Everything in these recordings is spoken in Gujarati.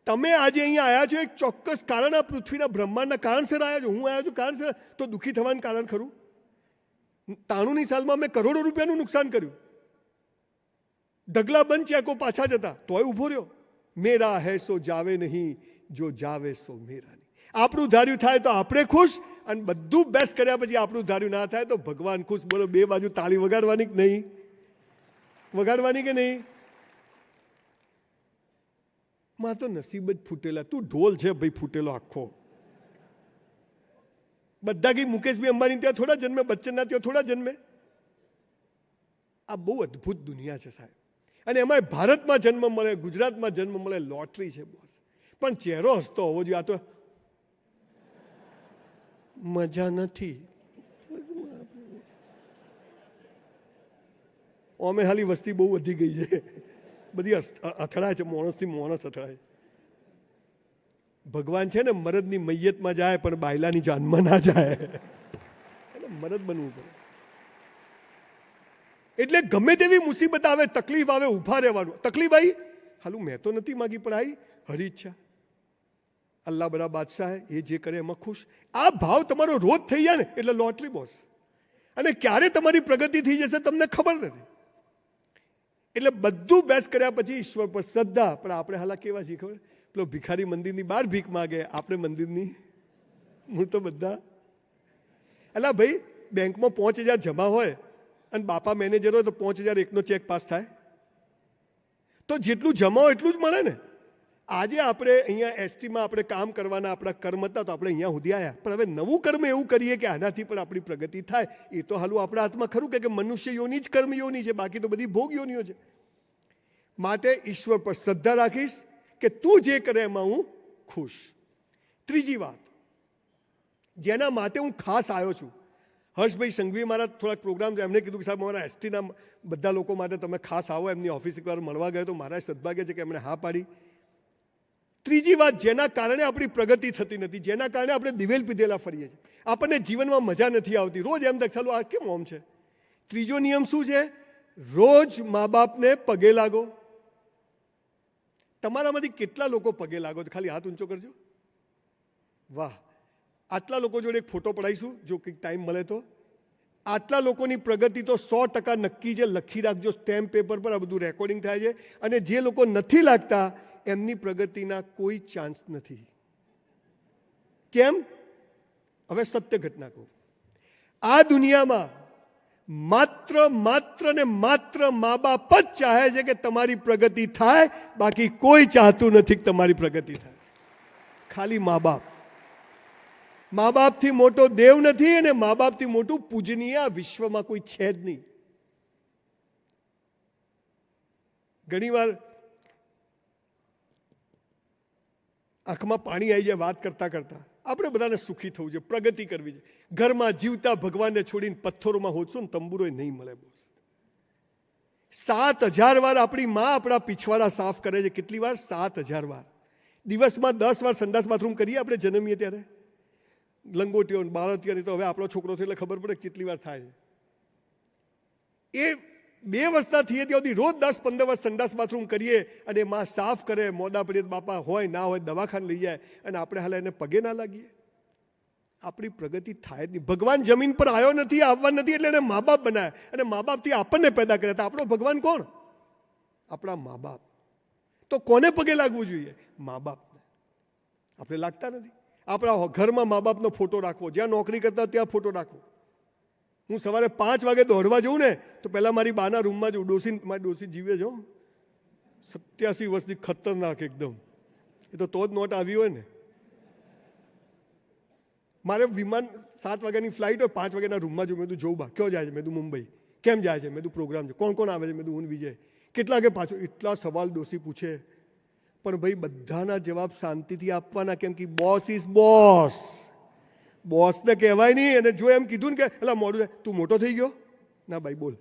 તમે આજે અહીંયા આવ્યા છો એક ચોક્કસ કારણ, આ પૃથ્વીના બ્રહ્માંડના કારણસર આવ્યા છો. હું આવ્યો છું કારણસર, તો દુઃખી થવાનું કારણ ખરું? 93ની સાલમાં મેં કરોડો રૂપિયાનું નુકસાન કર્યું, ઢગલા બંધ ચેકો પાછા જતા, તોય ઊભો રહ્યો. મેરા હૈ સો જાવે નહીં, જો જાવે સો મેરા નહીં. આપણું ધાર્યું થાય તો આપણે ખુશ, અને બધું બેસ્ટ કર્યા પછી આપણું ધાર્યું ના થાય તો ભગવાન ખુશ. બોલો, બે બાજુ તાળી વગાડવાની કે નહીં? વગાડવાની કે નહીં? માં તો નસીબ જ ફૂટેલા. તું ઢોલ છે ભાઈ, ફૂટેલો આખો. બધા કઈ મુકેશભાઈ અંબાણી ત્યાં થોડા જન્મે, બચ્ચનના ત્યાં થોડા જન્મે. આ બહુ અદ્ભુત દુનિયા છે સાહેબ. અને એમાં ભારતમાં જન્મ મળે, ગુજરાતમાં જન્મ મળે, લોટરી છે બોસ. પણ ચહેરો હસતો હોવો જોઈએ. આ તો મજા નથી. અમે હાલી વસ્તી બહુ વધી ગઈ છે, બધી અથડાય છે, માણસથી માણસ અથડાય. ભગવાન છે ને મરદની મૈયતમાં જાય પણ બાયલાની જાનમાં ના જાય. મરદ બનવું પડે. એટલે ગમે તેવી મુસીબત આવે, તકલીફ આવે, ઊભા રહેવાનું. તકલીફ આવી, હાલું મેં તો નથી માગી પણ આવી, હરી ઈચ્છા. અલ્લાહ બડા બાદશાહ, એ જે કરે એમાં ખુશ. આ ભાવ તમારો રોજ થઈ જાય ને એટલે લોટરી બોસ. અને ક્યારે તમારી પ્રગતિ થઈ જશે તમને ખબર નથી. એટલે બધું બેસ્ટ કર્યા પછી ઈશ્વર પર શ્રદ્ધા. પણ આપણે હાલા કેવા છીએ ખબર? પેલો ભિખારી મંદિરની બહાર ભીખ માગે, આપણે મંદિરની હું તો બધા. અલા ભાઈ, બેંકમાં 5,000 જમા હોય અને બાપા મેનેજર હોય તો 5,001નો ચેક પાસ થાય? તો જેટલું જમા હોય એટલું જ મળે ને. આજે આપણે અહીંયા એસટીમાં આપણે કામ કરવાના આપણા કર્મ હતા તો આપણે અહીંયા સુધી આવ્યા. પણ હવે નવું કર્મ એવું કરીએ કે આનાથી પણ આપણી પ્રગતિ થાય. એ તો હાલું આપણા હાથમાં ખરું કે મનુષ્ય યોની જ કર્મ યોની છે, બાકી તો બધી ભોગ યોનીઓ છે. માટે ઈશ્વર પર શ્રદ્ધા રાખીશ કે તું જે કરે એમાં હું ખુશ. ત્રીજી વાત જેના માટે હું ખાસ આવ્યો છું, હર્ષભાઈ સંઘવી મારા થોડાક પ્રોગ્રામ છે, એમણે કીધું કે સાહેબ મારા એસટીના બધા લોકો માટે તમે ખાસ આવો. એમની ઓફિસ એકવાર મળવા ગયો તો મારા સદભાગ્ય છે કે એમણે હા પાડી. ત્રીજી વાત, જેના કારણે આપણી પ્રગતિ થતી નથી, જેના કારણે આપણે દિવેલ પીધેલા ફરીએ છીએ, આપણને જીવનમાં મજા નથી આવતી, રોજ એમ થાય ચાલો આજ કેમ ઓમ છે. ત્રીજો નિયમ શું છે? રોજ મા બાપને પગે લાગો. તમારામાંથી કેટલા લોકો પગે લાગો? ખાલી હાથ ઊંચો કરજો. વાહ, આટલા લોકો જોડે એક ફોટો પડાવીશું જો કંઈક ટાઈમ મળે તો. આટલા લોકોની પ્રગતિ તો 100% નક્કી છે. લખી રાખજો સ્ટેમ્પ પેપર પર, આ બધું રેકોર્ડિંગ થાય છે. અને જે લોકો નથી લાગતા એમની પ્રગતિના કોઈ ચાન્સ નથી. કેમ? હવે સત્ય ઘટના કહું. આ દુનિયામાં માત્ર ને માત્ર મા બાપ જ ચાહે છે કે તમારી પ્રગતિ થાય, બાકી કોઈ ચાહતું નથી કે તમારી પ્રગતિ થાય. ખાલી મા બાપ. મા બાપથી મોટો દેવ નથી અને મા બાપથી મોટું પૂજનીય આ વિશ્વમાં કોઈ છે જ નહીં. ઘણીવાર આંખમાં પાણી આવી જાય વાત કરતા કરતા. આપણે બધાને સુખી થવું છે, પ્રગતિ કરવી છે. ઘરમાં જીવતા ભગવાનને છોડીને પથ્થરોમાં હોચશું ને તંબુરોય નહીં મળે બોસ. 7,000 વાર આપણી માં આપણા પીછવાડા સાફ કરે છે. કેટલી વાર? 7,000 વાર. દિવસમાં 10 વાર સંડાસ બાથરૂમ કરીએ આપણે જન્મીએ ત્યારે. લંગોટીઓ બાળતીઓની તો હવે આપણો છોકરો થયો એટલે ખબર પડે કેટલી વાર થાય છે. એ 2 વર્ષના થઈએ ત્યાં સુધી રોજ 10-15 વર્ષ સંડાસ બાથરૂમ કરીએ અને માં સાફ કરે. મોડા પડીએ બાપા હોય ના હોય દવાખાને લઈ જાય અને આપણે હાલ એને પગે ના લાગીએ. આપણી પ્રગતિ થાય જ નહીં. ભગવાન જમીન પર આવ્યો નથી, આવવા નથી, એટલે એને મા બાપ બનાવ્યા અને મા બાપથી આપણને પેદા કર્યા હતા. આપણો ભગવાન કોણ? આપણા મા બાપ. તો કોને પગે લાગવું જોઈએ? મા બાપને. આપણે લાગતા નથી. આપણા ઘરમાં મા બાપનો ફોટો રાખવો, જ્યાં નોકરી કરતા ત્યાં ફોટો રાખવો. હું સવારે 5 વાગે દોડવા જઉં ને તો પહેલાં મારી બાના રૂમમાં જઉં. મારી ડોસી જીવે છે 87 વર્ષની, ખતરનાક એકદમ. એ તો જ નોટ આવી હોય ને. મારે વિમાન 7 વાગ્યાની ફ્લાઇટ હોય, 5 વાગ્યાના રૂમમાં જઉં. મેં તું જોઉં બા ક્યાં જાય છે? મેં તું મુંબઈ. કેમ જાય છે? મેં તું પ્રોગ્રામ છે. કોણ કોણ આવે છે? મેં તું હું વિજય. કેટલા વાગે પાછો? એટલા સવાલ ડોસી પૂછે. પણ ભાઈ બધાના જવાબ શાંતિથી આપવાના, કેમ કે બોસ ઇઝ બોસ. બોસને કહેવાય નહીં. અને જો એમ કીધું ને કે એટલે મોડું થાય, તું મોટો થઈ ગયો ના ભાઈ બોલ.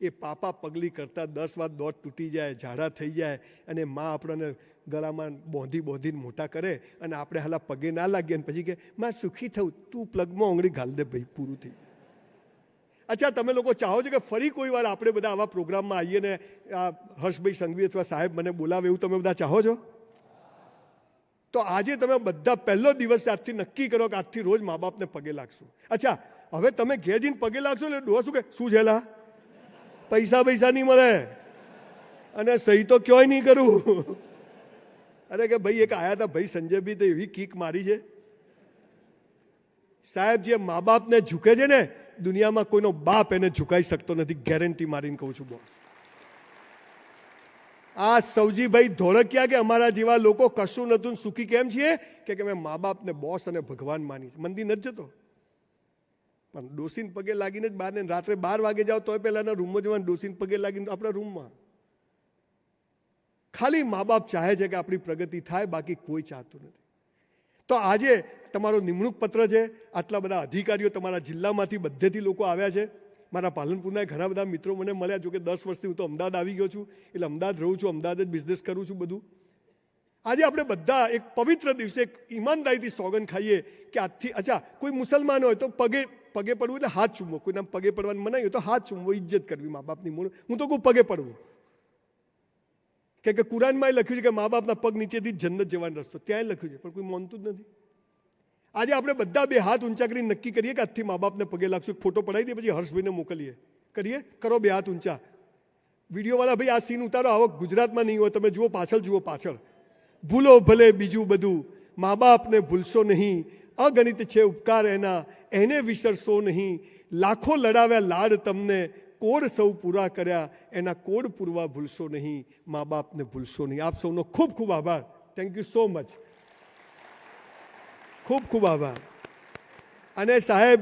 એ પાપા પગલી કરતા 10 વાર દોટ તૂટી જાય, ઝાડા થઈ જાય અને માં આપણને ગળામાં બોંધીને મોટા કરે અને આપણે હાલા પગે ના લાગીએ. પછી કે માં સુખી થવું, તું પ્લગમાં આંગળી ઘાલ દે ભાઈ, પૂરું થઈ જાય. અચ્છા, તમે લોકો ચાહો છો કે ફરી કોઈ વાર આપણે બધા આવા પ્રોગ્રામમાં આવીએ ને આ હર્ષભાઈ સંઘવી અથવા સાહેબ મને બોલાવે, એવું તમે બધા ચાહો છો? તો આજે તમે બધા પહેલો દિવસ આજથી નક્કી કરો કે આજથી રોજ મા બાપને પગે લાગશો. અચ્છા, હવે તમે ઘેર જઈને પગે લાગશો એટલે ડોહા શું કે, શું છેલા પૈસા નહીં મળે અને સહી તો ક્યાંય નહીં કરું. અરે કે ભાઈ એક આયા હતા ભાઈ સંજયભાઈ, તો એવી કીક મારી છે સાહેબ. જે મા બાપને ઝૂકે છે ને, દુનિયામાં કોઈનો બાપ એને ઝુકાઈ શકતો નથી, ગેરંટી મારીને કહું છું બોસ. આ સૌજીભાઈ ધોળકિયા કે અમારા જેવા લોકો કશું નતું સુખી કેમ છીએ કે મેં મા બાપને બોસ અને ભગવાન માની છે. મંદિર નથી જતો પણ ડોસીને પગે લાગીને જ બહાર, ને રાત્રે 12 વાગે જાઓ તોય પહેલાના રૂમમાં જવાનું, ડોસીને પગે લાગીને આપણા રૂમમાં. ખાલી મા બાપ ચાહે છે કે આપણી પ્રગતિ થાય, બાકી કોઈ ચાહતું નથી. તો આજે તમારો નિમણૂક પત્ર છે, આટલા બધા અધિકારીઓ તમારા જિલ્લામાંથી બધેથી લોકો આવ્યા છે. મારા પાલનપુરના ઘણા બધા મિત્રો મને મળ્યા. જો કે 10 વર્ષથી હું તો અમદાવાદ આવી ગયો છું, એટલે અમદાવાદ રહું છું, અમદાવાદ જ બિઝનેસ કરું છું બધું. આજે આપણે બધા એક પવિત્ર દિવસે એક ઈમાનદારીથી સોગંદ ખાઈએ કે આજથી, અચ્છા કોઈ મુસલમાન હોય તો પગે પડવું એટલે હાથ ચૂમવો, કોઈના પગે પડવાનું મનાઈ હોય તો હાથ ચૂમવો, ઇજ્જત કરવી મા બાપની. હું તો કહું પગે પડવું, કે કુરાનમાં લખ્યું છે કે મા બાપના પગ નીચેથી જન્નત જવાનો રસ્તો, ત્યાં લખ્યું છે, પણ કોઈ માનતું જ નથી. આજે આપણે બધા બે હાથ ઊંચા કરીને નક્કી કરીએ કે આજથી મા બાપને પગે લાગશું. એક ફોટો પડાવી દઈએ, પછી હર્ષભાઈને મોકલીએ. કરો બે હાથ ઊંચા. વિડીયોવાળા ભાઈ આ સીન ઉતારો. આવો ગુજરાતમાં નહીં હોય, તમે જુઓ પાછળ, જુઓ પાછળ. ભૂલો ભલે બીજું બધું, મા બાપને ભૂલશો નહીં, અગણિત છે ઉપકાર એના, એને વિસરશો નહીં. લાખો લડાવ્યા લાડ તમને, કોડ સૌ પૂરા કર્યા, એના કોડ પૂરવા ભૂલશો નહીં, મા બાપને ભૂલશો નહીં. આપ સૌનો ખૂબ ખૂબ આભાર. Thank you so much. ખૂબ ખૂબ આભાર. અને સાહેબ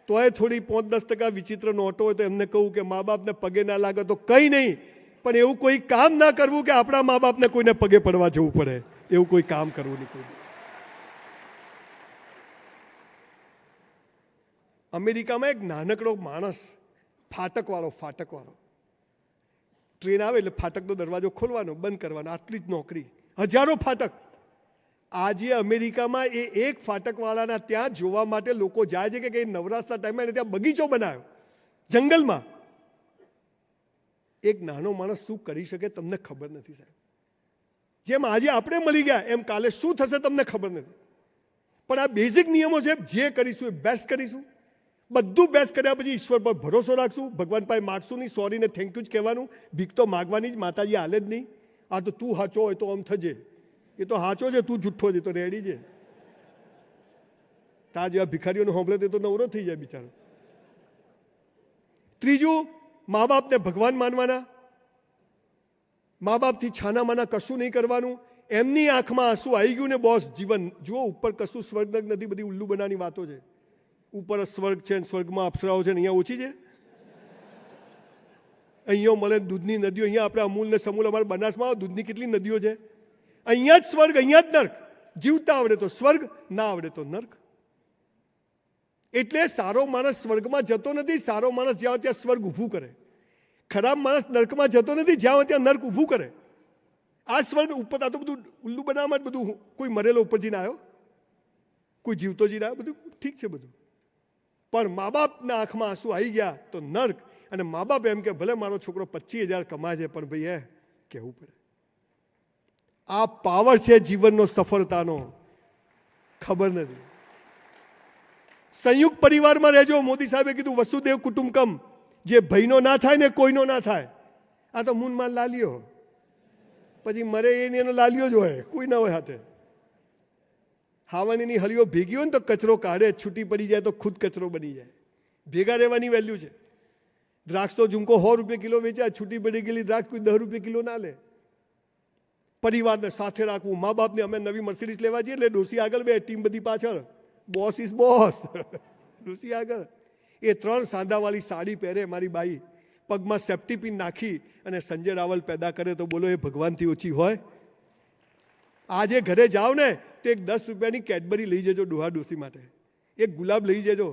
તોય થોડી 5-10% વિચિત્ર નોટો હોય તો એમને કહું કે મા બાપને પગે ના લાગે તો કંઈ નહીં, પણ એવું કોઈ કામ ના કરવું કે આપણા મા બાપને કોઈને પગે પડવા જવું પડે. એવું કોઈ કામ કરવું નહીં. કોઈ અમેરિકામાં એક નાનકડો માણસ, ફાટકવાળો ટ્રેન આવે એટલે ફાટકનો દરવાજો ખોલવાનો, બંધ કરવાનો, આટલી જ નોકરી. હજારો ફાટક. આજે અમેરિકામાં એ એક ફાટકવાળાના ત્યાં જોવા માટે લોકો જાય છે કે નવરાત્રના ટાઈમે ત્યાં બગીચો બનાવ્યો જંગલમાં. એક નાનો માણસ શું કરી શકે તમને ખબર નથી સાહેબ. જેમ આજે આપણે મળી ગયા એમ કાલે શું થશે તમને ખબર નથી. પણ આ બેઝિક નિયમો છે, જે કરીશું એ બેસ્ટ કરીશું. બધું બેસ્ટ કર્યા પછી ઈશ્વર પર ભરોસો રાખશું, ભગવાન પાસે માગશું નહીં, સોરી ને થેન્ક યુ જ કહેવાનું. ભીખ તો માગવાની જ, માતાજી હાલે જ નહીં. આ તો તું સાચો હોય તો આમ થજે, એ તો સાચો છે, તું જુઠ્ઠો છે તો રેડી છે. તા જેવા ભિખારીઓને હોંભળે તે તો નવરો થઈ જાય બિચારો. ત્રીજું, મા બાપને ભગવાન માનવાના. મા બાપથી છાના માના કશું નહીં કરવાનું. એમની આંખમાં આંસુ આવી ગયું ને બોસ, જીવન જુઓ. ઉપર કશું સ્વર્ગ નથી, બધી ઉલ્લુ બનાની વાતો છે. ઉપર સ્વર્ગ છે, સ્વર્ગમાં અપ્સરાઓ છે, અહીંયા ઓછી છે. અહીંયા મળે દૂધની નદીઓ. અહીંયા આપણે અમૂલ ને સમૂલ, અમારા બનાસમાં દૂધની કેટલી નદીઓ છે. અહીંયા જ સ્વર્ગ, અહીંયા જ નર્ક. જીવતા આવડે તો સ્વર્ગ, ના આવડે તો નર્ક. એટલે સારો માણસ સ્વર્ગમાં જતો નથી, સારો માણસ જ્યાં ત્યાં સ્વર્ગ ઊભું કરે. ખરાબ માણસ નર્કમાં જતો નથી, જ્યાં ત્યાં નર્ક ઊભું કરે. આ સ્વર્ગ ઉપર, આ તો બધું ઉલ્લુ બનાવવામાં જ બધું. કોઈ મરેલો ઉપર જઈને આવ્યો, કોઈ જીવતો જઈને આવ્યો, બધું ઠીક છે બધું. પણ મા બાપના આંખમાં આંસુ આવી ગયા તો નર્ક. અને મા બાપ એમ કે ભલે મારો છોકરો 25,000 કમાય છે, પણ ભાઈ કહેવું પડે. આ પાવર છે જીવનનો, સફળતાનો. ખબર નથી. સંયુક્ત પરિવારમાં રહેજો. મોદી સાહેબે કીધું વસુદેવ કુટુંબકમ. જે ભાઈનો ના થાય ને કોઈનો ના થાય. આ તો મૂનમાં લાલ્યો, પછી મરે એનો લાલ્યો જ હોય, કોઈ ના હોય હાથે. હાવાનીની હળીઓ ભેગી હોય ને તો કચરો કાઢે, છૂટી પડી જાય તો ખુદ કચરો બની જાય. ભેગા રહેવાની વેલ્યુ છે. દ્રાક્ષ તો ઝુમકો 100 રૂપિયા કિલો વેચાય, છૂટી પડી ગયેલી દ્રાક્ષ કોઈ 10 રૂપિયા કિલો ના લે. પરિવારને સાથે રાખવું. મા બાપને, અમે નવી મર્સિડીઝ લેવા જઈએ એટલે ડોસી આગળ બે, ટીમ બધી પાછળ. Boss is boss. ડોસી આગળ. એ 3 સાંધાવાળી સાડી પહેરે મારી બાઈ, પગમાં સેફ્ટી પિન નાખી અને સંજય રાવલ પેદા કરે તો બોલો એ ભગવાનથી ઓછી હોય? આજે ઘરે જાઓ ને તો એક 10 રૂપિયાની કેડબરી લઈ જજો ડોહા ડોસી માટે. એક ગુલાબ લઈ જજો,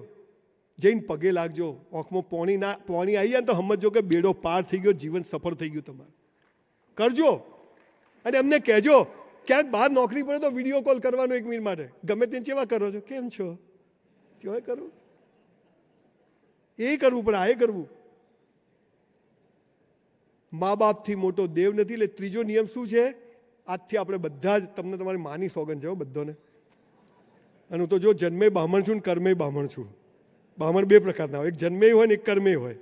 જઈને પગે લાગજો. આંખમાં પોણી આવી જાય તો સમજો કે બેડો પાર થઈ ગયો, જીવન સફળ થઈ ગયું તમારું. કરજો. અને એમને કહેજો ક્યાંક બહાર નોકરી પડે તો વિડીયો કોલ કરવાનો 1 મિનિટ માટે. ગમે તેને કેવા કરો છો, કેમ છો, કેવાય કરવું. એ કરવું પડે, આ એ કરવું. મા બાપથી મોટો દેવ નથી. એટલે ત્રીજો નિયમ શું છે? આજથી આપણે બધા જ તમને તમારી માની સોગન છે બધાને. અને હું તો જો જન્મે બ્રાહ્મણ છું ને કર્મે બ્રાહ્મણ છું. બ્રાહ્મણ બે પ્રકારના હોય, એક જન્મે હોય ને એક કર્મે હોય.